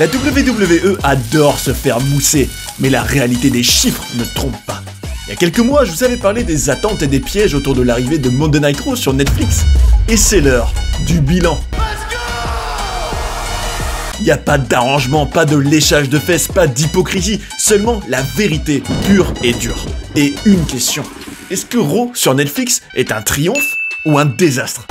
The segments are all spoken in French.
La WWE adore se faire mousser, mais la réalité des chiffres ne trompe pas. Il y a quelques mois, je vous avais parlé des attentes et des pièges autour de l'arrivée de Monday Night Raw sur Netflix. Et c'est l'heure du bilan. Il n'y a pas d'arrangement, pas de léchage de fesses, pas d'hypocrisie, seulement la vérité pure et dure. Et une question, est-ce que Raw sur Netflix est un triomphe ou un désastre?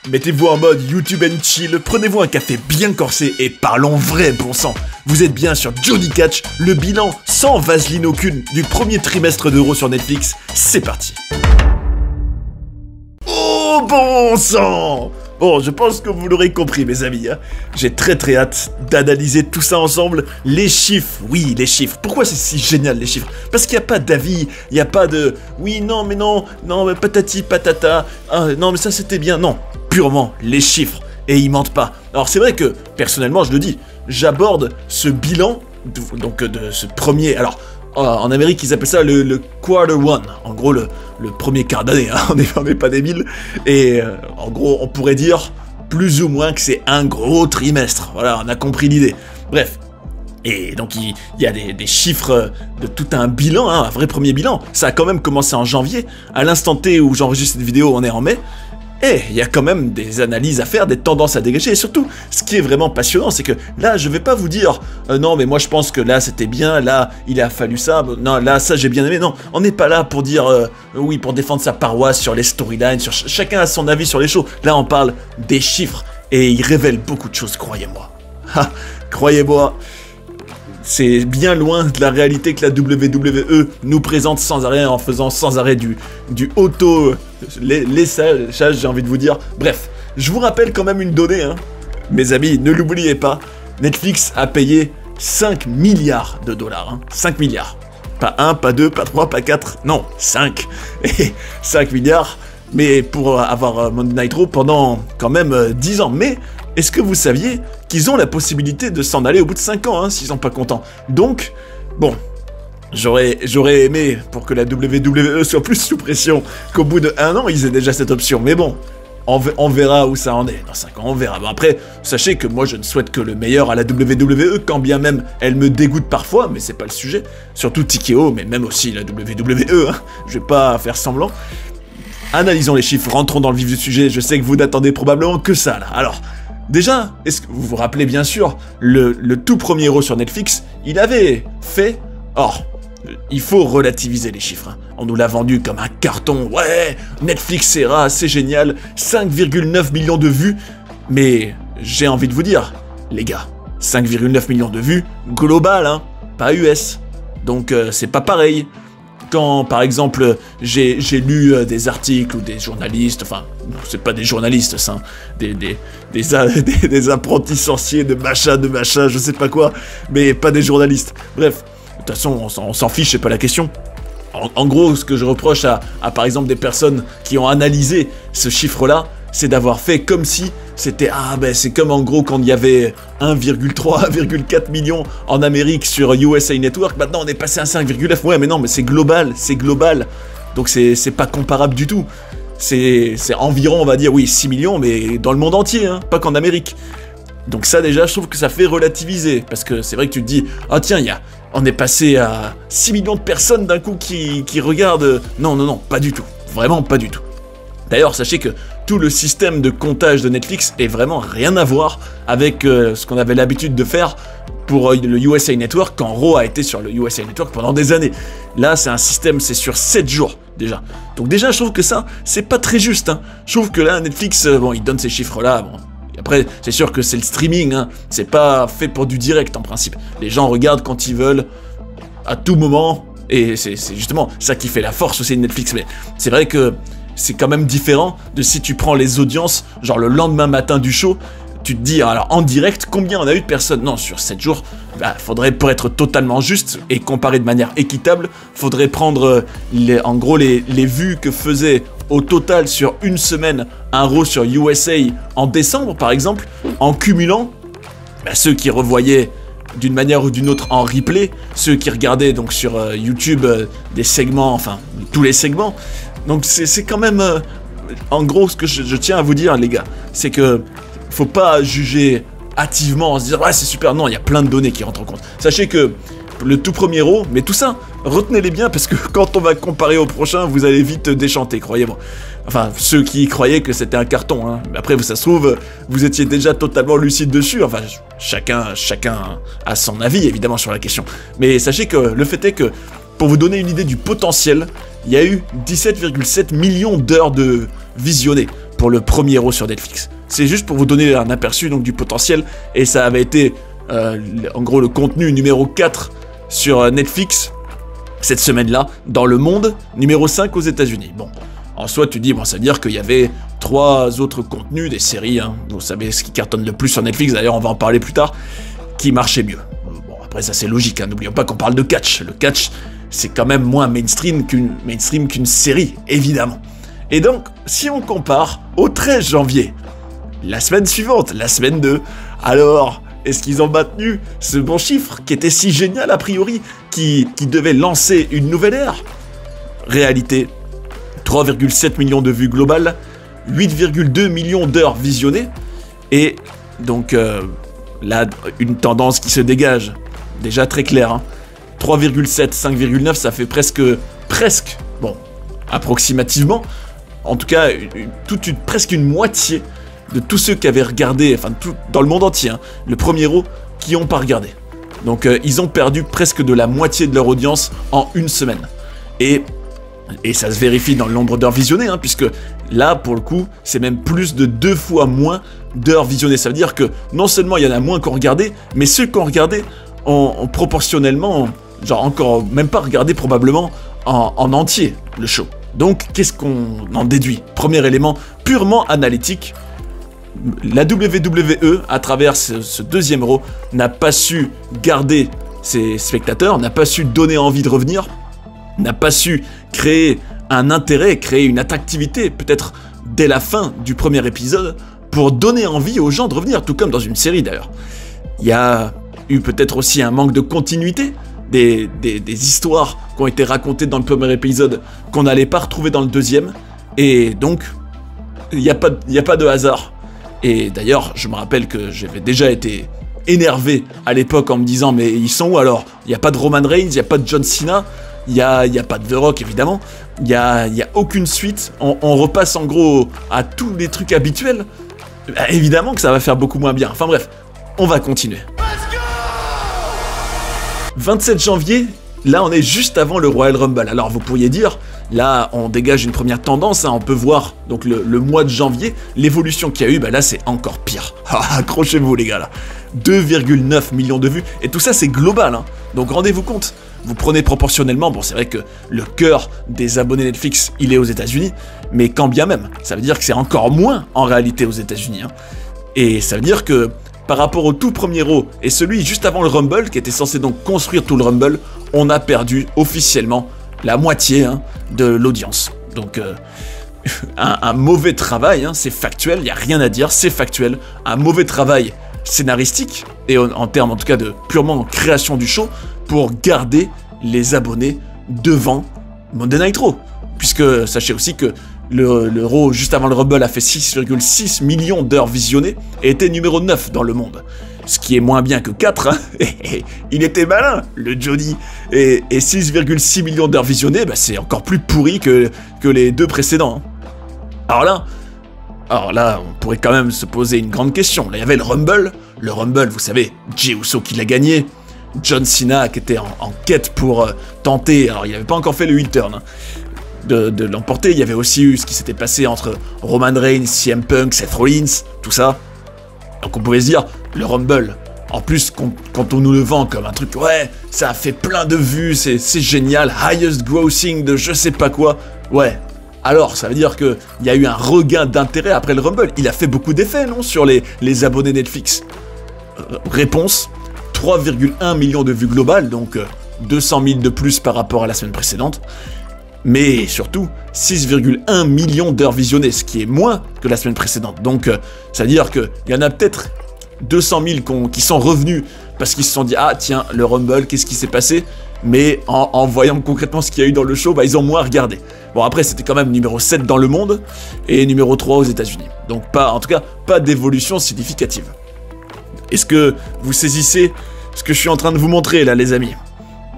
Mettez-vous en mode YouTube and chill, prenez-vous un café bien corsé et parlons vrai bon sang. Vous êtes bien sur Johnny Catch, le bilan sans vaseline aucune du premier trimestre de Raw sur Netflix, c'est parti. Oh bon sang! Bon, je pense que vous l'aurez compris mes amis, hein. J'ai très hâte d'analyser tout ça ensemble. Les chiffres, oui les chiffres. Pourquoi c'est si génial les chiffres? Parce qu'il n'y a pas d'avis, il n'y a pas de oui, non, mais non, non, mais patati patata, ah, non mais ça c'était bien, non. Purement les chiffres, et ils mentent pas. Alors c'est vrai que, personnellement je le dis, j'aborde ce bilan, donc de ce premier, alors en Amérique ils appellent ça le quarter one, en gros le premier quart d'année, hein. on n'est pas débiles, et en gros on pourrait dire plus ou moins que c'est un gros trimestre, voilà on a compris l'idée, bref. Et donc il y a des chiffres de tout un bilan, hein, un vrai premier bilan, ça a quand même commencé en janvier, à l'instant T où j'enregistre cette vidéo on est en mai. Et il y a quand même des analyses à faire, des tendances à dégager, et surtout, ce qui est vraiment passionnant, c'est que là, je vais pas vous dire non, mais moi je pense que là c'était bien, là il a fallu ça, non, là ça j'ai bien aimé, non, on n'est pas là pour dire oui, pour défendre sa paroisse sur les storylines, sur chacun a son avis sur les shows, là on parle des chiffres, et ils révèlent beaucoup de choses, croyez-moi. Croyez-moi. C'est bien loin de la réalité que la WWE nous présente sans arrêt, en faisant sans arrêt du auto-léchage, j'ai envie de vous dire. Bref, je vous rappelle quand même une donnée, hein. Mes amis, ne l'oubliez pas, Netflix a payé 5 milliards de dollars, hein. 5 milliards. Pas 1, pas 2, pas 3, pas 4, non, 5. Et 5 milliards, mais pour avoir Monday Night Raw pendant quand même 10 ans. Mais est-ce que vous saviez qu'ils ont la possibilité de s'en aller au bout de 5 ans, hein, s'ils sont pas contents? Donc, bon, j'aurais aimé, pour que la WWE soit plus sous pression, qu'au bout de 1 an, ils aient déjà cette option. Mais bon, on verra où ça en est. Dans 5 ans, on verra. Bon, après, sachez que moi, je ne souhaite que le meilleur à la WWE, quand bien même elle me dégoûte parfois, mais c'est pas le sujet. Surtout TKO, mais même aussi la WWE, hein. Je vais pas faire semblant. Analysons les chiffres, rentrons dans le vif du sujet. Je sais que vous n'attendez probablement que ça, là. Alors, déjà, est-ce que vous vous rappelez bien sûr, le tout premier Raw sur Netflix, il avait fait... Or, il faut relativiser les chiffres, hein. On nous l'a vendu comme un carton, ouais, Netflix c'est génial, 5,9 millions de vues, mais j'ai envie de vous dire, les gars, 5,9 millions de vues, global, hein, pas US, donc c'est pas pareil. Quand, par exemple, j'ai lu des articles ou des journalistes, enfin, c'est pas des journalistes, ça, des apprentis sorciers de machin, je sais pas quoi, mais pas des journalistes. Bref, de toute façon, on s'en fiche, c'est pas la question. En gros, ce que je reproche à, par exemple, des personnes qui ont analysé ce chiffre-là, c'est d'avoir fait comme si c'était, c'est comme en gros quand il y avait 1,3, 1,4 million en Amérique sur USA Network, maintenant on est passé à 5,9, ouais mais non, mais c'est global, donc c'est pas comparable du tout, c'est environ, on va dire, oui, 6 millions, mais dans le monde entier, hein, pas qu'en Amérique. Donc ça déjà, je trouve que ça fait relativiser, parce que c'est vrai que tu te dis, ah tiens, on est passé à 6 millions de personnes d'un coup qui regardent, non, pas du tout, vraiment pas du tout. D'ailleurs, sachez que tout le système de comptage de Netflix est vraiment rien à voir avec ce qu'on avait l'habitude de faire pour le USA Network quand Raw a été sur le USA Network pendant des années. Là, c'est un système, c'est sur 7 jours déjà. Donc déjà, je trouve que ça, c'est pas très juste, hein. Je trouve que là, Netflix, bon, il donne ces chiffres-là, bon. Et après, c'est sûr que c'est le streaming, hein. C'est pas fait pour du direct en principe. Les gens regardent quand ils veulent, à tout moment, et c'est justement ça qui fait la force aussi de Netflix. Mais c'est vrai que c'est quand même différent de si tu prends les audiences, genre le lendemain matin du show, tu te dis, alors en direct, combien on a eu de personnes? Non, sur 7 jours, faudrait, pour être totalement juste et comparer de manière équitable, faudrait prendre en gros les vues que faisait au total sur une semaine un Raw sur USA en décembre par exemple, en cumulant ceux qui revoyaient d'une manière ou d'une autre en replay, ceux qui regardaient donc sur YouTube des segments, enfin tous les segments. Donc c'est quand même, en gros, ce que je tiens à vous dire les gars, c'est que faut pas juger hâtivement en se disant ouais c'est super, non, il y a plein de données qui rentrent en compte. Sachez que le tout premier Raw, mais tout ça, retenez-les bien parce que quand on va comparer au prochain, vous allez vite déchanter, croyez-moi. Enfin, ceux qui croyaient que c'était un carton, hein. Mais après, ça se trouve, vous étiez déjà totalement lucide dessus. Enfin, chacun a son avis, évidemment, sur la question. Mais sachez que le fait est que, pour vous donner une idée du potentiel, il y a eu 17,7 millions d'heures de visionnées pour le premier Raw sur Netflix. C'est juste pour vous donner un aperçu donc, du potentiel, et ça avait été, en gros, le contenu numéro 4 sur Netflix cette semaine-là, dans le monde, numéro 5 aux États-Unis. Bon, en soi, tu dis, bon, ça veut dire qu'il y avait 3 autres contenus, des séries, hein, vous savez ce qui cartonne le plus sur Netflix, d'ailleurs, on va en parler plus tard, qui marchaient mieux. Bon, après, ça c'est logique, hein, n'oublions pas qu'on parle de catch. Le catch, c'est quand même moins mainstream qu'une série, évidemment. Et donc, si on compare au 13 janvier, la semaine suivante, la semaine 2, alors, est-ce qu'ils ont maintenu ce bon chiffre qui était si génial a priori, qui devait lancer une nouvelle ère? Réalité, 3,7 millions de vues globales, 8,2 millions d'heures visionnées, et donc là, une tendance qui se dégage, déjà très claire, hein. 3,7, 5,9, ça fait presque, bon, approximativement, en tout cas, presque une moitié de tous ceux qui avaient regardé, enfin, dans le monde entier, hein, le premier Raw, qui n'ont pas regardé. Donc, ils ont perdu presque de la moitié de leur audience en une semaine. Et ça se vérifie dans le nombre d'heures visionnées, hein, puisque là, pour le coup, c'est même plus de 2 fois moins d'heures visionnées. Ça veut dire que non seulement il y en a moins qui ont regardé, mais ceux qui ont regardé ont proportionnellement, genre encore même pas regardé probablement en entier le show. Donc, qu'est-ce qu'on en déduit? Premier élément purement analytique, la WWE, à travers ce deuxième Raw, n'a pas su garder ses spectateurs, n'a pas su donner envie de revenir, n'a pas su créer un intérêt, créer une attractivité, peut-être dès la fin du premier épisode, pour donner envie aux gens de revenir, tout comme dans une série d'ailleurs. Il y a eu peut-être aussi un manque de continuité, des histoires qui ont été racontées dans le premier épisode qu'on n'allait pas retrouver dans le deuxième, et donc il n'y a pas de hasard. Et d'ailleurs, je me rappelle que j'avais déjà été énervé à l'époque en me disant mais ils sont où alors? Il n'y a pas de Roman Reigns, il n'y a pas de John Cena, il n'y a pas de The Rock évidemment, il n'y a aucune suite, on repasse en gros à tous les trucs habituels, bah, évidemment que ça va faire beaucoup moins bien. Enfin bref, on va continuer. 27 janvier, là on est juste avant le Royal Rumble. Alors vous pourriez dire, là on dégage une première tendance, hein, on peut voir donc le mois de janvier, l'évolution qu'il y a eu, bah là c'est encore pire. Accrochez-vous les gars là. 2,9 millions de vues, et tout ça c'est global, hein. Donc rendez-vous compte, vous prenez proportionnellement, bon c'est vrai que le cœur des abonnés Netflix il est aux États-Unis, mais quand bien même, ça veut dire que c'est encore moins en réalité aux États-Unis, hein. Et ça veut dire que par rapport au tout premier Raw et celui juste avant le Rumble, qui était censé donc construire tout le Rumble, on a perdu officiellement la moitié, hein, de l'audience. Donc un mauvais travail, hein, c'est factuel, il n'y a rien à dire, c'est factuel, un mauvais travail scénaristique, et en termes en tout cas de purement création du show, pour garder les abonnés devant Monday Night Raw. Puisque sachez aussi que le Raw juste avant le Rumble a fait 6,6 millions d'heures visionnées et était numéro 9 dans le monde. Ce qui est moins bien que 4, hein. Il était malin, le Johnny. Et 6,6 millions d'heures visionnées, bah, c'est encore plus pourri que les deux précédents, hein. Alors là, on pourrait quand même se poser une grande question. Là, il y avait le Rumble. Le Rumble, vous savez, Jey Uso qui l'a gagné. John Cena qui était en quête pour tenter, alors il n'avait pas encore fait le heel turn, hein, de l'emporter. Il y avait aussi eu ce qui s'était passé entre Roman Reigns, CM Punk, Seth Rollins, tout ça. Donc on pouvait se dire, le Rumble, en plus quand on nous le vend comme un truc, ouais, ça a fait plein de vues, c'est génial, highest grossing de je sais pas quoi, ouais. Alors, ça veut dire qu'il y a eu un regain d'intérêt après le Rumble. Il a fait beaucoup d'effets, non, sur les abonnés Netflix? Réponse, 3,1 millions de vues globales, donc 200 000 de plus par rapport à la semaine précédente. Mais surtout, 6,1 millions d'heures visionnées, ce qui est moins que la semaine précédente. Donc, ça veut dire qu'il y en a peut-être 200 000 qui sont revenus parce qu'ils se sont dit « Ah, tiens, le Rumble, qu'est-ce qui s'est passé ?» Mais en voyant concrètement ce qu'il y a eu dans le show, bah, ils ont moins regardé. Bon, après, c'était quand même numéro 7 dans le monde et numéro 3 aux États-Unis. Donc, en tout cas, pas d'évolution significative. Est-ce que vous saisissez ce que je suis en train de vous montrer, là, les amis?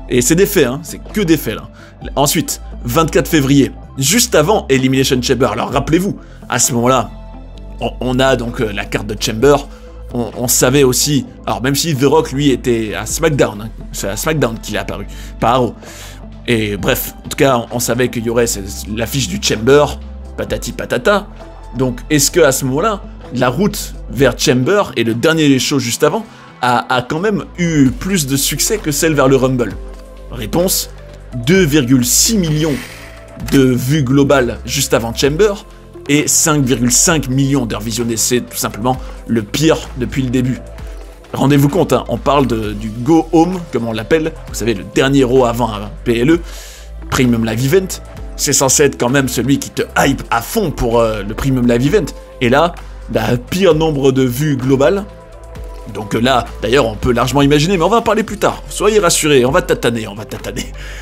Et c'est des faits, hein, c'est que des faits, là. Ensuite, 24 février, juste avant Elimination Chamber. Alors, rappelez-vous, à ce moment-là, on a donc la carte de Chamber. On savait aussi, alors même si The Rock lui était à SmackDown, hein, c'est à SmackDown qu'il est apparu, pas à Raw. Et bref, en tout cas, on savait qu'il y aurait l'affiche du Chamber, patati patata. Donc, est-ce que à ce moment-là, la route vers Chamber et le dernier show juste avant a quand même eu plus de succès que celle vers le Rumble? Réponse, 2,6 millions de vues globales juste avant Chamber, et 5,5 millions d'heures visionnées. C'est tout simplement le pire depuis le début. Rendez-vous compte, hein, on parle du Go Home, comme on l'appelle, vous savez, le dernier Raw avant un PLE, Premium Live Event. C'est censé être quand même celui qui te hype à fond pour le Premium Live Event. Et là, pire nombre de vues globales. Donc là, d'ailleurs, on peut largement imaginer, mais on va en parler plus tard. Soyez rassurés, on va tataner.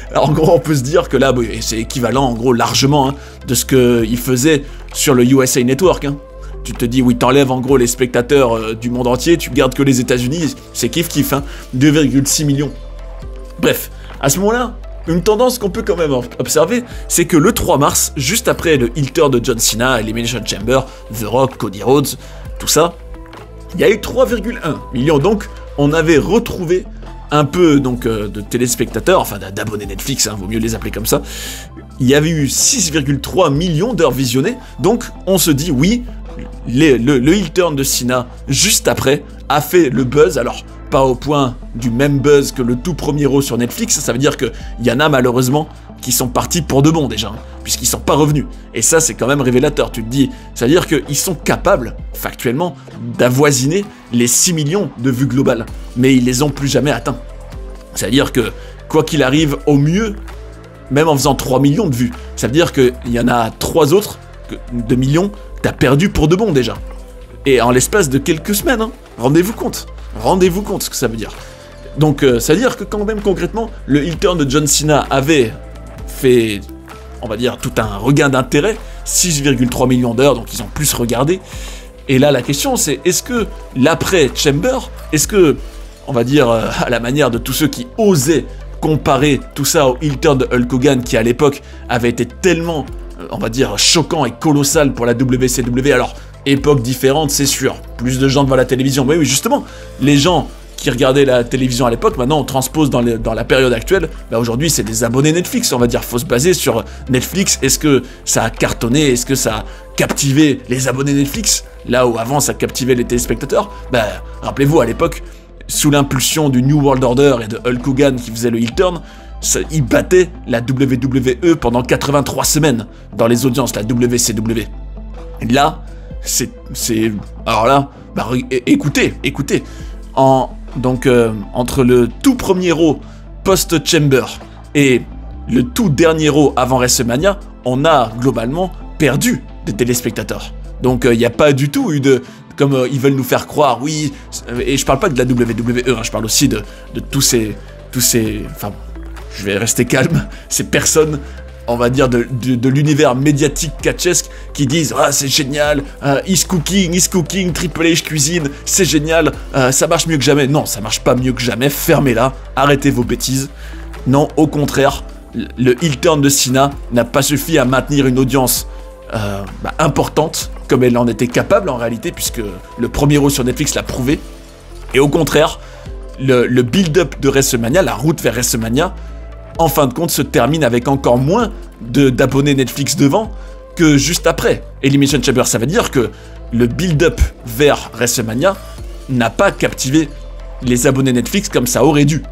Alors, en gros, on peut se dire que là, c'est équivalent, en gros, largement, hein, de ce qu'il faisait sur le USA Network. Hein. Tu te dis, oui, t'enlèves en gros les spectateurs du monde entier, tu gardes que les États-Unis, c'est kiff-kiff, hein, 2,6 millions. Bref, à ce moment-là, une tendance qu'on peut quand même observer, c'est que le 3 mars, juste après le heel turn de John Cena, Elimination Chamber, The Rock, Cody Rhodes, tout ça, il y a eu 3,1 millions, donc on avait retrouvé un peu donc de téléspectateurs, enfin d'abonnés Netflix, hein, vaut mieux les appeler comme ça. Il y avait eu 6,3 millions d'heures visionnées, donc on se dit oui, le heel turn de Cena juste après a fait le buzz, alors pas au point du même buzz que le tout premier Raw sur Netflix, ça veut dire qu'il y en a malheureusement qui sont partis pour de bon déjà, hein, puisqu'ils sont pas revenus. Et ça, c'est quand même révélateur, tu te dis, ça veut dire qu'ils sont capables, factuellement, d'avoisiner les 6 millions de vues globales, mais ils les ont plus jamais atteints. Ça veut dire que, quoi qu'il arrive, au mieux, même en faisant 3 millions de vues, ça veut dire qu'il y en a 3 autres de millions, t'as perdu pour de bon déjà. Et en l'espace de quelques semaines, hein, rendez-vous compte ce que ça veut dire. Donc ça veut dire que quand même concrètement, le heel turn de John Cena avait fait, on va dire, tout un regain d'intérêt, 6,3 millions d'heures, donc ils ont plus regardé. Et là la question c'est, est-ce que l'après Chamber, est-ce que, on va dire, à la manière de tous ceux qui osaient comparer tout ça au heel turn de Hulk Hogan, qui à l'époque avait été tellement, on va dire, choquant et colossal pour la WCW, alors époque différente c'est sûr, plus de gens devant la télévision, mais oui justement, les gens qui regardaient la télévision à l'époque, maintenant on transpose dans la période actuelle, aujourd'hui c'est des abonnés Netflix, on va dire, faut se baser sur Netflix. Est-ce que ça a cartonné, est-ce que ça a captivé les abonnés Netflix, là où avant ça captivait les téléspectateurs? Rappelez-vous à l'époque, sous l'impulsion du New World Order et de Hulk Hogan qui faisait le heel turn, il battait la WWE pendant 83 semaines dans les audiences, la WCW. Et là, alors là, écoutez, entre le tout premier Raw post-Chamber et le tout dernier Raw avant WrestleMania, on a globalement perdu des téléspectateurs. Donc il n'y a pas du tout eu de, comme ils veulent nous faire croire, oui, et je parle pas de la WWE, hein, je parle aussi de tous ces, enfin, je vais rester calme, ces personnes, on va dire, de l'univers médiatique catchesque qui disent « Ah, c'est génial, He's cooking, Triple H cuisine, c'est génial, ça marche mieux que jamais. » Non, ça marche pas mieux que jamais, fermez-la, arrêtez vos bêtises. Non, au contraire, le heel turn de Cena n'a pas suffi à maintenir une audience importante, comme elle en était capable en réalité, puisque le premier Raw sur Netflix l'a prouvé. Et au contraire, le build-up de WrestleMania, la route vers WrestleMania, en fin de compte, se termine avec encore moins d'abonnés Netflix devant que juste après Elimination Chamber. Ça veut dire que le build-up vers WrestleMania n'a pas captivé les abonnés Netflix comme ça aurait dû.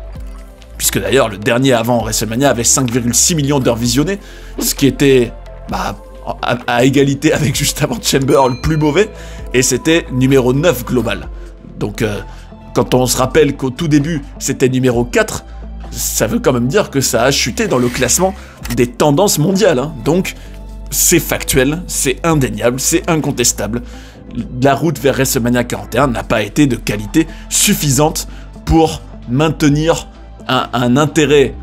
Puisque d'ailleurs, le dernier avant WrestleMania avait 5,6 millions d'heures visionnées, ce qui était à égalité avec juste avant Chamber le plus mauvais, et c'était numéro 9 global. Donc, quand on se rappelle qu'au tout début, c'était numéro 4, ça veut quand même dire que ça a chuté dans le classement des tendances mondiales. Hein. Donc, c'est factuel, c'est indéniable, c'est incontestable. La route vers WrestleMania 41 n'a pas été de qualité suffisante pour maintenir un intérêt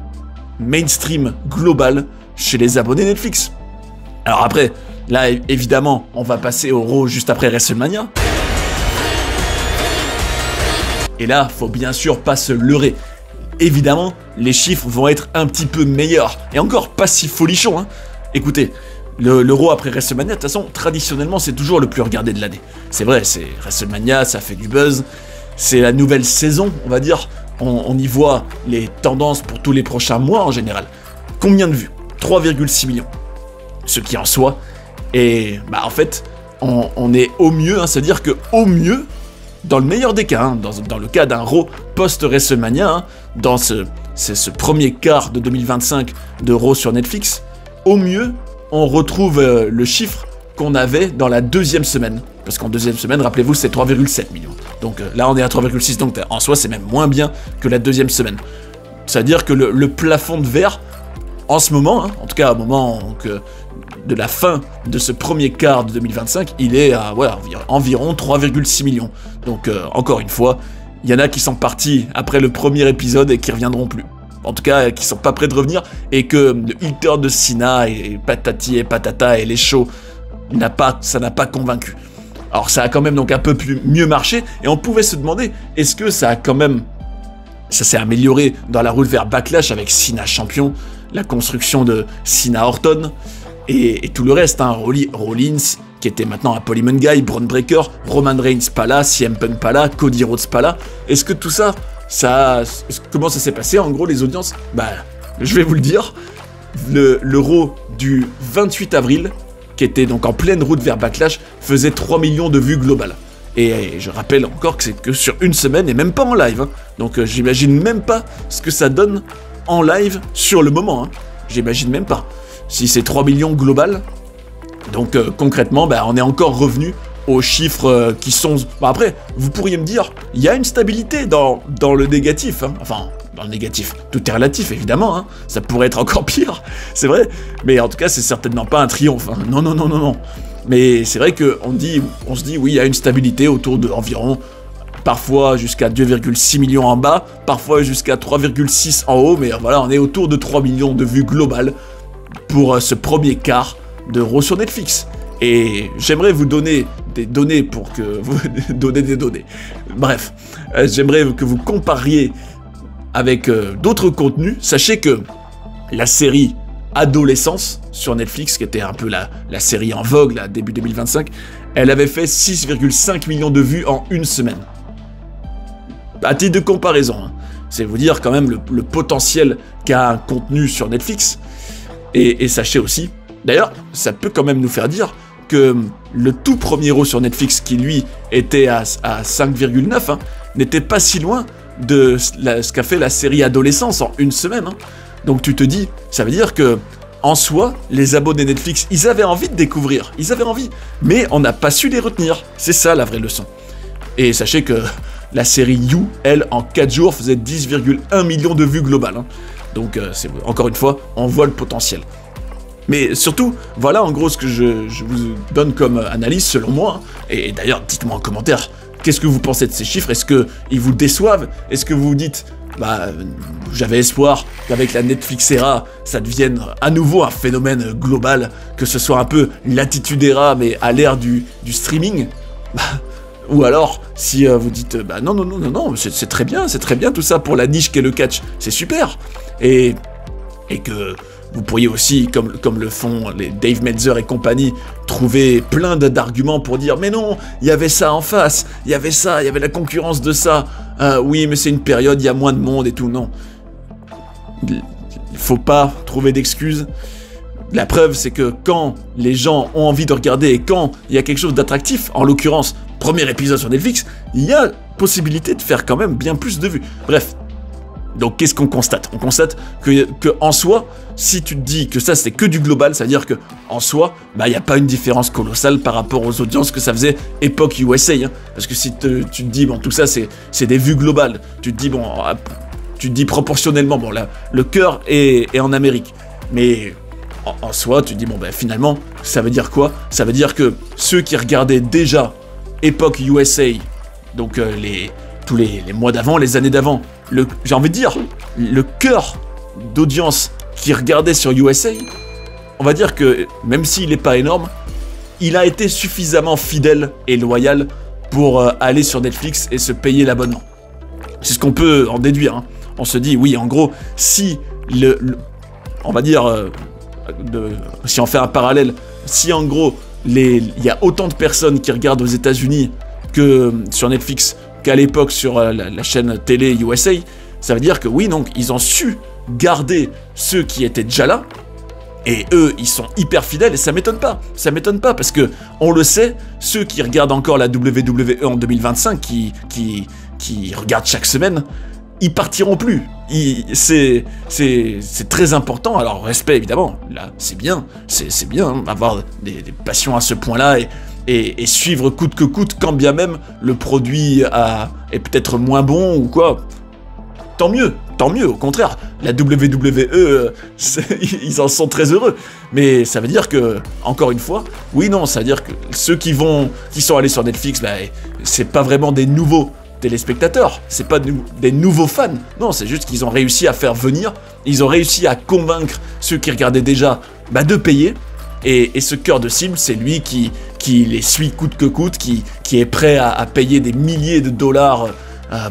mainstream global chez les abonnés Netflix. Alors après, là évidemment, on va passer au Raw juste après WrestleMania. Et là, faut bien sûr pas se leurrer. Évidemment, les chiffres vont être un petit peu meilleurs. Et encore pas si folichons, hein. Écoutez, le Raw après WrestleMania, de toute façon, traditionnellement, c'est toujours le plus regardé de l'année. C'est vrai, c'est WrestleMania, ça fait du buzz. C'est la nouvelle saison, on va dire. On y voit les tendances pour tous les prochains mois en général. Combien de vues? 3,6 millions. Ce qui en soi est... Bah en fait, on est au mieux, hein, c'est-à-dire que au mieux, dans le meilleur des cas, hein, dans le cas d'un Raw post-WrestleMania, hein, dans ce premier quart de 2025 de Raw sur Netflix, au mieux, on retrouve le chiffre qu'on avait dans la deuxième semaine. Parce qu'en deuxième semaine, rappelez-vous, c'est 3,7 millions. Donc là, on est à 3,6, donc en soi, c'est même moins bien que la deuxième semaine. C'est-à-dire que le plafond de verre, en ce moment, hein, en tout cas au moment de la fin de ce premier quart de 2025, il est à environ 3,6 millions. Donc encore une fois, il y en a qui sont partis après le premier épisode et qui reviendront plus. En tout cas, qui sont pas prêts de revenir, et que le Hilter de Cena et patati et patata et les shows, ça n'a pas convaincu. Alors ça a quand même donc un peu mieux marché, et on pouvait se demander, est-ce que ça s'est amélioré dans la route vers Backlash avec Cena champion, la construction de Cena Orton, et tout le reste, hein, Rollins, qui était maintenant un Polyman Guy, Braun Breaker, Roman Reigns pas là, CM Punk pas là, Cody Rhodes pas là. Est-ce que tout ça, comment ça s'est passé en gros les audiences? Bah, je vais vous le dire, le Raw du 28 avril, qui était donc en pleine route vers Backlash, faisait 3 millions de vues globales. Et je rappelle encore que c'est que sur une semaine, et même pas en live, hein. Donc j'imagine même pas ce que ça donne en live sur le moment, hein. J'imagine même pas. Si c'est 3 millions global, donc concrètement, bah, on est encore revenu aux chiffres qui sont... Bah, après, vous pourriez me dire, il y a une stabilité dans le négatif, hein. Enfin, dans le négatif, tout est relatif évidemment, hein. Ça pourrait être encore pire, c'est vrai, mais en tout cas c'est certainement pas un triomphe, hein. Non, non, non, non, non. Mais c'est vrai qu'on se dit, oui, il y a une stabilité autour de environ, parfois jusqu'à 2,6 millions en bas, parfois jusqu'à 3,6 en haut, mais voilà, on est autour de 3 millions de vues globales pour ce premier quart de Raw sur Netflix. Et j'aimerais vous donner des données pour que vous donnez des données. Bref, j'aimerais que vous compariez avec d'autres contenus. Sachez que la série Adolescence sur Netflix, qui était un peu la série en vogue là, début 2025, elle avait fait 6,5 millions de vues en une semaine. À titre de comparaison, hein. C'est vous dire quand même le potentiel qu'a un contenu sur Netflix. Et sachez aussi, d'ailleurs, ça peut quand même nous faire dire que le tout premier Raw sur Netflix, qui lui était à 5,9, hein, n'était pas si loin de ce qu'a fait la série Adolescence en une semaine, hein. Donc tu te dis, ça veut dire que en soi, les abonnés Netflix, ils avaient envie de découvrir, ils avaient envie, mais on n'a pas su les retenir. C'est ça la vraie leçon. Et sachez que la série You, elle, en 4 jours, faisait 10,1 millions de vues globales, hein. Donc encore une fois, on voit le potentiel. Mais surtout, voilà en gros ce que je vous donne comme analyse selon moi. Et d'ailleurs, dites-moi en commentaire, qu'est-ce que vous pensez de ces chiffres? Est-ce qu'ils vous déçoivent? Est-ce que vous vous dites, bah, j'avais espoir qu'avec la Netflix era, ça devienne à nouveau un phénomène global, que ce soit un peu l'attitude era, mais à l'ère du streaming? Bah, ou alors, si vous dites, bah non, non, non, non, non, c'est très bien tout ça pour la niche qu'est le catch, c'est super. Et que vous pourriez aussi, comme le font les Dave Meltzer et compagnie, trouver plein d'arguments pour dire « Mais non, il y avait ça en face, il y avait ça, il y avait la concurrence de ça. Oui, mais c'est une période, il y a moins de monde et tout. » Non. Il faut pas trouver d'excuses. La preuve, c'est que quand les gens ont envie de regarder et quand il y a quelque chose d'attractif, en l'occurrence, premier épisode sur Netflix, il y a possibilité de faire quand même bien plus de vues. Bref. Donc qu'est-ce qu'on constate? On constate que en soi, si tu te dis que ça c'est que du global, ça veut dire que en soi, bah il n'y a pas une différence colossale par rapport aux audiences que ça faisait époque USA, hein. Parce que si tu te dis, bon tout ça c'est des vues globales, tu te dis bon, tu te dis proportionnellement, bon là, le cœur est en Amérique, mais en soi tu te dis bon bah finalement, ça veut dire quoi? Ça veut dire que ceux qui regardaient déjà époque USA, donc tous les mois d'avant, les années d'avant, j'ai envie de dire, le cœur d'audience qui regardait sur USA, on va dire que, même s'il n'est pas énorme, il a été suffisamment fidèle et loyal pour aller sur Netflix et se payer l'abonnement. C'est ce qu'on peut en déduire, hein. On se dit, oui, en gros, si on va dire, si on fait un parallèle, si en gros, il y a autant de personnes qui regardent aux États-Unis que sur Netflix qu'à l'époque sur la chaîne télé USA, ça veut dire que oui, donc, ils ont su garder ceux qui étaient déjà là, et eux, ils sont hyper fidèles, et ça m'étonne pas. Ça m'étonne pas, parce que, on le sait, ceux qui regardent encore la WWE en 2025, qui regardent chaque semaine, ils partiront plus. C'est très important. Alors, respect, évidemment. Là, c'est bien. C'est bien, hein, avoir des passions à ce point-là, et suivre coûte que coûte, quand bien même le produit est peut-être moins bon, ou quoi. Tant mieux, au contraire. La WWE, ils en sont très heureux. Mais ça veut dire que, encore une fois, oui, non, ça veut dire que ceux qui sont allés sur Netflix, bah, c'est pas vraiment des nouveaux téléspectateurs, c'est pas des nouveaux fans. Non, c'est juste qu'ils ont réussi à faire venir, ils ont réussi à convaincre ceux qui regardaient déjà de payer. Et ce cœur de cible, c'est lui qui les suit coûte que coûte, qui est prêt à payer des milliers de dollars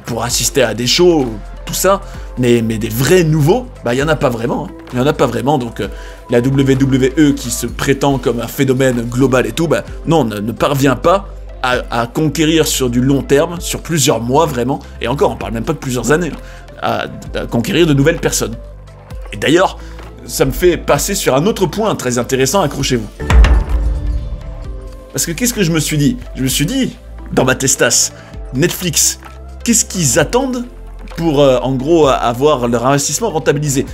pour assister à des shows, tout ça, mais des vrais nouveaux, il y en a pas vraiment, hein. Il y en a pas vraiment, donc la WWE qui se prétend comme un phénomène global et tout, non, ne parvient pas à conquérir sur du long terme, sur plusieurs mois vraiment, et encore, on parle même pas de plusieurs années, à conquérir de nouvelles personnes. Et d'ailleurs, ça me fait passer sur un autre point très intéressant, accrochez-vous. Parce que qu'est-ce que je me suis dit? Je me suis dit, dans ma testasse, Netflix, qu'est-ce qu'ils attendent pour, en gros, avoir leur investissement rentabilisé?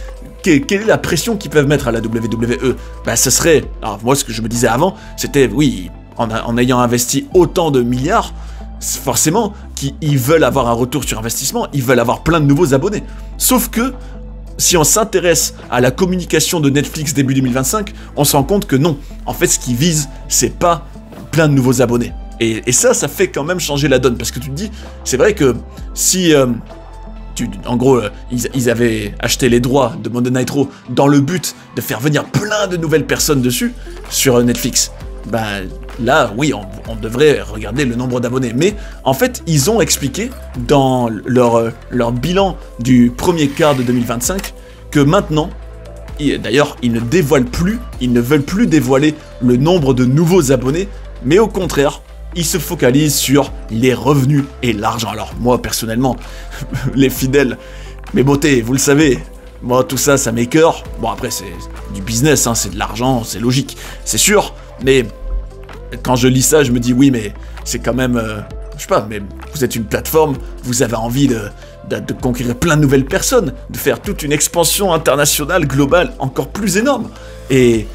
Quelle est la pression qu'ils peuvent mettre à la WWE? Ce serait... Alors, moi, ce que je me disais avant, c'était, oui, en ayant investi autant de milliards, forcément, qu'ils veulent avoir un retour sur investissement, ils veulent avoir plein de nouveaux abonnés. Sauf que, si on s'intéresse à la communication de Netflix début 2025, on se rend compte que non. En fait, ce qu'ils visent, c'est pas plein de nouveaux abonnés. Et ça fait quand même changer la donne, parce que tu te dis, c'est vrai que si... en gros, ils avaient acheté les droits de Monday Night Raw dans le but de faire venir plein de nouvelles personnes dessus, sur Netflix. Là, oui, on devrait regarder le nombre d'abonnés. Mais, en fait, ils ont expliqué dans leur bilan du premier quart de 2025 que maintenant, d'ailleurs, ils ne veulent plus dévoiler le nombre de nouveaux abonnés, mais au contraire, ils se focalisent sur les revenus et l'argent. Alors moi, personnellement, les fidèles, mes beautés, vous le savez, moi tout ça, ça m'écœure. Bon après, c'est du business, hein, c'est de l'argent, c'est logique, c'est sûr, mais quand je lis ça, je me dis oui, mais c'est quand même, je sais pas, mais vous êtes une plateforme, vous avez envie de conquérir plein de nouvelles personnes, de faire toute une expansion internationale, globale, encore plus énorme, et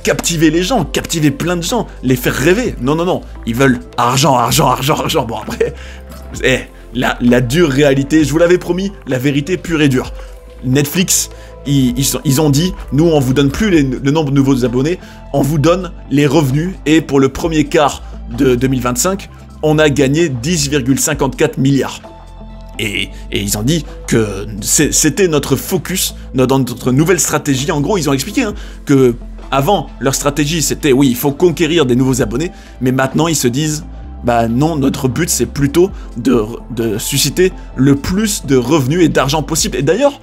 captiver les gens, captiver plein de gens, les faire rêver. Non, ils veulent argent. Bon après, la dure réalité, je vous l'avais promis, la vérité pure et dure. Netflix, ils ont dit, nous on vous donne plus le nombre de nouveaux abonnés, on vous donne les revenus, et pour le premier quart de 2025, on a gagné 10,54 milliards. Et ils ont dit que c'était notre focus, notre nouvelle stratégie. En gros, ils ont expliqué que avant, leur stratégie, c'était, oui, il faut conquérir des nouveaux abonnés, mais maintenant, ils se disent, non, notre but, c'est plutôt de susciter le plus de revenus et d'argent possible. Et d'ailleurs,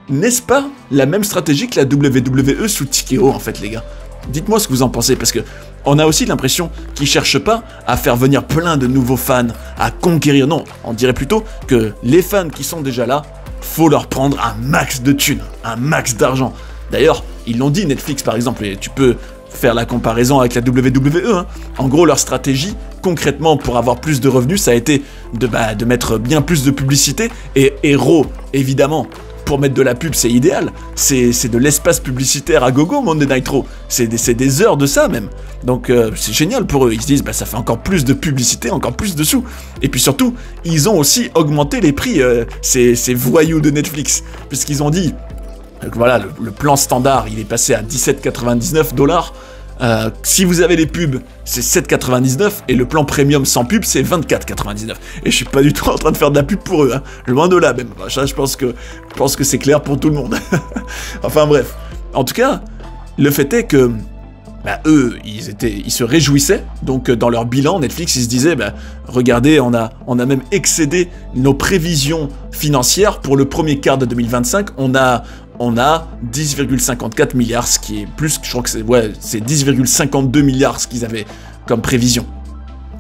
n'est-ce pas la même stratégie que la WWE sous TKO, en fait, les gars? Dites-moi ce que vous en pensez, parce que on a aussi l'impression qu'ils cherchent pas à faire venir plein de nouveaux fans, à conquérir. Non, on dirait plutôt que les fans qui sont déjà là, faut leur prendre un max de thunes, un max d'argent. D'ailleurs, ils l'ont dit, Netflix par exemple, et tu peux faire la comparaison avec la WWE. En gros, leur stratégie, concrètement, pour avoir plus de revenus, ça a été de mettre bien plus de publicité, et Raw, évidemment. Pour mettre de la pub, c'est idéal. C'est de l'espace publicitaire à gogo, Monday Night Raw. C'est des heures de ça, même. Donc, c'est génial pour eux. Ils se disent, ça fait encore plus de publicité, encore plus de sous. Et puis surtout, ils ont aussi augmenté les prix, ces voyous de Netflix. Puisqu'ils ont dit, voilà, le plan standard, il est passé à 17,99 $. Si vous avez les pubs, c'est 7,99 $, et le plan premium sans pub, c'est 24,99 $. Et je suis pas du tout en train de faire de la pub pour eux, loin de là même. Ça, je pense que c'est clair pour tout le monde. Enfin bref, en tout cas, le fait est que bah, eux, ils se réjouissaient, donc dans leur bilan, Netflix, ils se disaient, bah, regardez, on a même excédé nos prévisions financières pour le premier quart de 2025, on a 10,54 milliards, ce qui est plus, je crois que c'est 10,52 milliards ce qu'ils avaient comme prévision.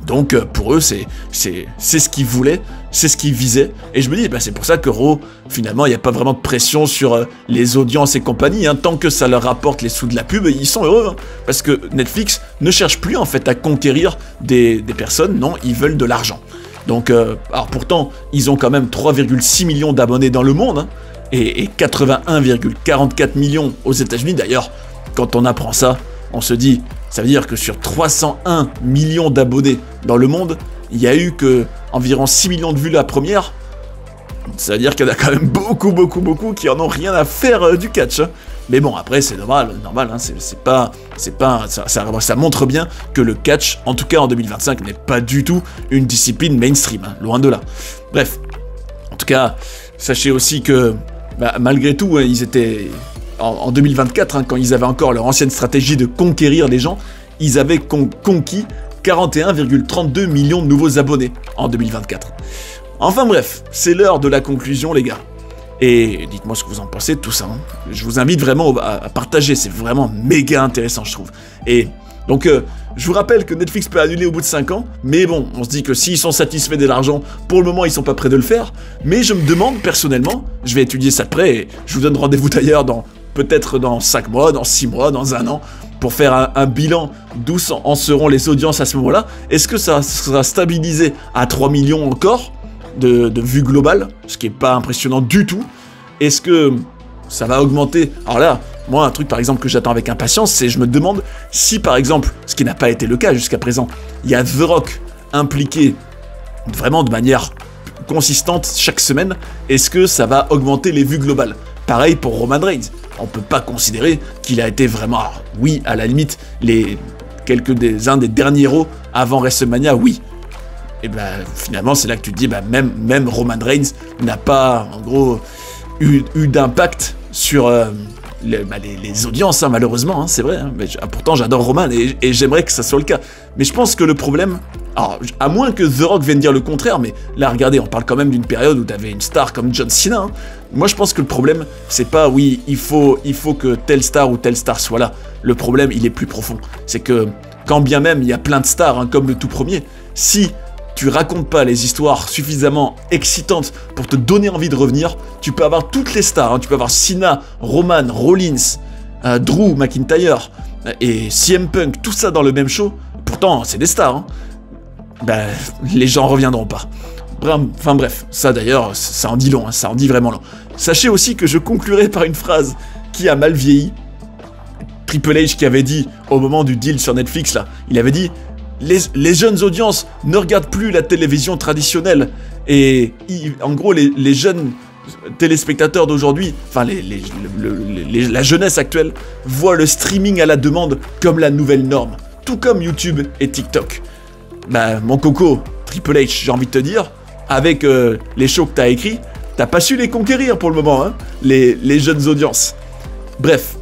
Donc pour eux, c'est ce qu'ils voulaient, c'est ce qu'ils visaient. Et je me dis, bah, c'est pour ça que Raw, finalement, il n'y a pas vraiment de pression sur les audiences et compagnie. Hein. Tant que ça leur rapporte les sous de la pub, ils sont heureux. Hein. Parce que Netflix ne cherche plus en fait à conquérir des personnes, non, ils veulent de l'argent. Donc, alors pourtant, ils ont quand même 3,6 millions d'abonnés dans le monde, hein, et 81,44 millions aux États-Unis. D'ailleurs, quand on apprend ça, on se dit... Ça veut dire que sur 301 millions d'abonnés dans le monde, il y a eu que environ 6 millions de vues la première. Ça veut dire qu'il y en a quand même beaucoup qui en ont rien à faire du catch. Hein. Mais bon, après, c'est normal, hein, ça montre bien que le catch, en tout cas en 2025, n'est pas du tout une discipline mainstream, hein, loin de là. Bref, en tout cas, sachez aussi que, bah, malgré tout, hein, ils étaient... En 2024, hein, quand ils avaient encore leur ancienne stratégie de conquérir les gens, ils avaient conquis 41,32 millions de nouveaux abonnés en 2024. Enfin bref, c'est l'heure de la conclusion, les gars. Et dites-moi ce que vous en pensez de tout ça. Hein. Je vous invite vraiment à partager, c'est vraiment méga intéressant, je trouve. Et donc, je vous rappelle que Netflix peut annuler au bout de 5 ans, mais bon, on se dit que s'ils sont satisfaits de l'argent, pour le moment, ils sont pas prêts de le faire. Mais je me demande, personnellement, je vais étudier ça de près, et je vous donne rendez-vous d'ailleurs peut-être dans 5 mois, dans 6 mois, dans 1 an, pour faire un bilan d'où en seront les audiences à ce moment-là. Est-ce que ça sera stabilisé à 3 millions encore de vues globales, ce qui est pas impressionnant du tout? Est-ce que ça va augmenter? Alors là, moi, un truc par exemple que j'attends avec impatience, c'est je me demande si par exemple, ce qui n'a pas été le cas jusqu'à présent, il y a The Rock impliqué vraiment de manière consistante chaque semaine, est-ce que ça va augmenter les vues globales? Pareil pour Roman Reigns. On peut pas considérer qu'il a été vraiment... Alors, oui, à la limite, un des derniers Raw avant WrestleMania, oui. Et ben finalement, c'est là que tu te dis, même Roman Reigns n'a pas, en gros, eu d'impact sur les audiences, hein, malheureusement, hein, c'est vrai. Hein, mais pourtant, j'adore Roman et j'aimerais que ça soit le cas. Mais je pense que le problème... Alors, à moins que The Rock vienne dire le contraire, mais là, regardez, on parle quand même d'une période où t'avais une star comme John Cena. Hein. Moi, je pense que le problème, c'est pas, oui, il faut que telle star ou telle star soit là. Le problème, il est plus profond. C'est que, quand bien même il y a plein de stars, hein, comme le tout premier, si tu racontes pas les histoires suffisamment excitantes pour te donner envie de revenir, tu peux avoir toutes les stars. Hein. Tu peux avoir Cena, Roman, Rollins, Drew McIntyre et CM Punk, tout ça dans le même show. Pourtant, c'est des stars, hein. Ben, les gens reviendront pas. Enfin bref, ça d'ailleurs, ça en dit long, hein, ça en dit vraiment long. Sachez aussi que je conclurai par une phrase qui a mal vieilli. Triple H qui avait dit, au moment du deal sur Netflix, là, il avait dit « Les jeunes audiences ne regardent plus la télévision traditionnelle. » Et en gros, les jeunes téléspectateurs d'aujourd'hui, enfin la jeunesse actuelle, voient le streaming à la demande comme la nouvelle norme. Tout comme YouTube et TikTok. Bah, mon coco, Triple H, j'ai envie de te dire, avec les shows que t'as écrits, t'as pas su les conquérir pour le moment, hein, les jeunes audiences. Bref,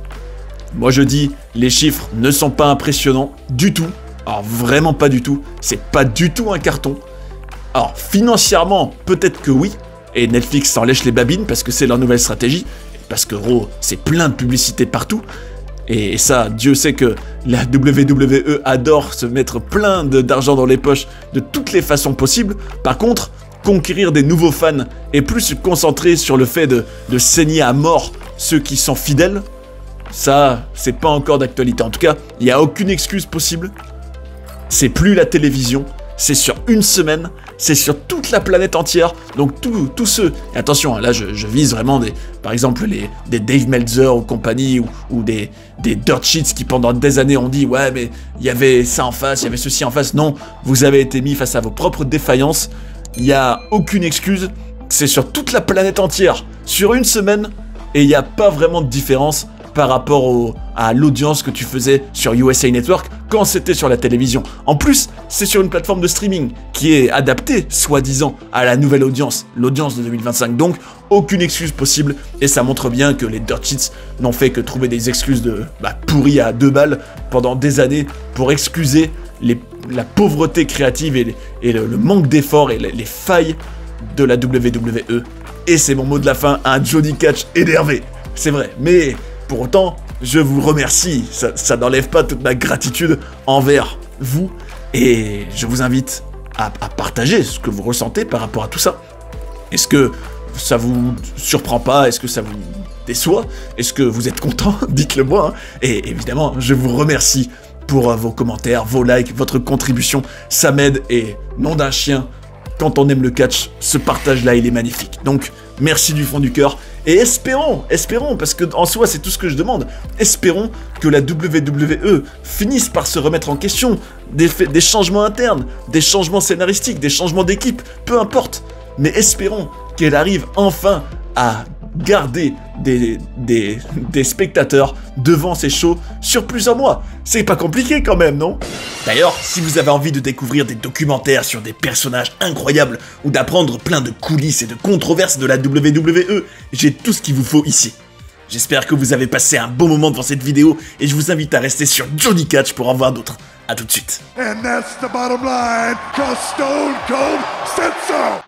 moi je dis, les chiffres ne sont pas impressionnants du tout. Alors vraiment pas du tout, c'est pas du tout un carton. Alors financièrement, peut-être que oui, et Netflix s'en lèche les babines parce que c'est leur nouvelle stratégie, parce que Raw, c'est plein de publicité partout. Et ça, Dieu sait que la WWE adore se mettre plein d'argent dans les poches de toutes les façons possibles. Par contre, conquérir des nouveaux fans et plus se concentrer sur le fait de saigner à mort ceux qui sont fidèles, ça, c'est pas encore d'actualité. En tout cas, il n'y a aucune excuse possible. C'est plus la télévision, c'est sur une semaine, c'est sur toute la planète entière. Donc tous ceux, et attention, là je vise vraiment par exemple des Dave Meltzer ou compagnie, ou des Dirt Sheets qui pendant des années ont dit ouais mais il y avait ça en face, il y avait ceci en face. Non, vous avez été mis face à vos propres défaillances, il n'y a aucune excuse, c'est sur toute la planète entière, sur une semaine, et il n'y a pas vraiment de différence par rapport à l'audience que tu faisais sur USA Network quand c'était sur la télévision. En plus, c'est sur une plateforme de streaming qui est adaptée, soi-disant, à la nouvelle audience, l'audience de 2025. Donc, aucune excuse possible, et ça montre bien que les Dirt Sheets n'ont fait que trouver des excuses pourries à 2 balles pendant des années pour excuser la pauvreté créative et le manque d'efforts et les failles de la WWE. Et c'est mon mot de la fin, un Johnny Catch énervé. C'est vrai, mais pour autant, je vous remercie. Ça n'enlève pas toute ma gratitude envers vous. Et je vous invite à partager ce que vous ressentez par rapport à tout ça. Est-ce que ça vous surprend pas? Est-ce que ça vous déçoit? Est-ce que vous êtes content? Dites-le moi. Hein. Et évidemment, je vous remercie pour vos commentaires, vos likes, votre contribution. Ça m'aide et nom d'un chien, quand on aime le catch, ce partage-là, il est magnifique. Donc, merci du fond du cœur. Et espérons, parce que en soi, c'est tout ce que je demande. Espérons que la WWE finisse par se remettre en question. Des changements internes, des changements scénaristiques, des changements d'équipe, peu importe. Mais espérons qu'elle arrive enfin à garder des spectateurs devant ces shows sur plusieurs mois. C'est pas compliqué quand même, non? D'ailleurs, si vous avez envie de découvrir des documentaires sur des personnages incroyables ou d'apprendre plein de coulisses et de controverses de la WWE, j'ai tout ce qu'il vous faut ici. J'espère que vous avez passé un bon moment devant cette vidéo et je vous invite à rester sur Johnny Catch pour en voir d'autres. A tout de suite. And that's the bottom line, 'cause Stone Cold said so.